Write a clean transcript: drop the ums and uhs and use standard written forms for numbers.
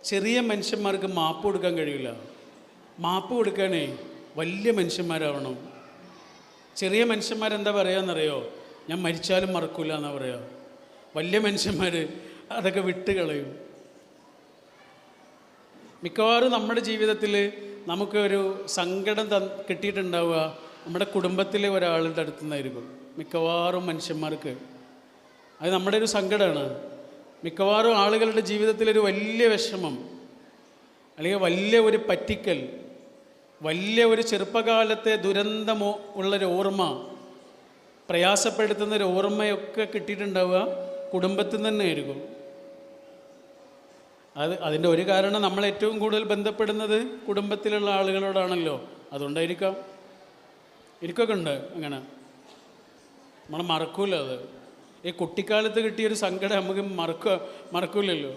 ചെറിയ മനുഷ്യന്മാർക്ക് മാപ്പ് കൊടുക്കാൻ കഴിയില്ല. മാപ്പ് കൊടുക്കാനേ വലിയ മനുഷ്യന്മാരാവണം. ചെറിയ മനുഷ്യന്മാരെന്താ പറയുകയെന്നറിയോ? ഞാൻ മരിച്ചാലും മറക്കൂല എന്നാണ് പറയുക. വലിയ മനുഷ്യന്മാർ അതൊക്കെ വിട്ട് കളയും. മിക്കവാറും നമ്മുടെ ജീവിതത്തിൽ നമുക്കൊരു സങ്കടം കിട്ടിയിട്ടുണ്ടാവുക നമ്മുടെ കുടുംബത്തിലെ ഒരാളുടെ അടുത്തു നിന്നായിരിക്കും. മിക്കവാറും മനുഷ്യന്മാർക്ക് അത് നമ്മുടെ ഒരു സങ്കടമാണ്. മിക്കവാറും ആളുകളുടെ ജീവിതത്തിലൊരു വലിയ വിഷമം, അല്ലെങ്കിൽ വലിയ ഒരു പറ്റിക്കൽ, വലിയ ഒരു ചെറുപ്പകാലത്തെ ദുരന്തമോ ഉള്ളൊരു ഓർമ്മ, പ്രയാസപ്പെടുത്തുന്നൊരു ഓർമ്മയൊക്കെ കിട്ടിയിട്ടുണ്ടാവുക കുടുംബത്തിൽ നിന്ന് തന്നെ ആയിരിക്കും. അതിൻ്റെ ഒരു കാരണം നമ്മൾ ഏറ്റവും കൂടുതൽ ബന്ധപ്പെടുന്നത് കുടുംബത്തിലുള്ള ആളുകളോടാണല്ലോ. അതുകൊണ്ടായിരിക്കാം. എനിക്കൊക്കെ ഉണ്ട് അങ്ങനെ. നമ്മൾ മറക്കൂല അത്. ഈ കുട്ടിക്കാലത്ത് കിട്ടിയൊരു സങ്കടം നമുക്ക് മറക്കൂലല്ലോ.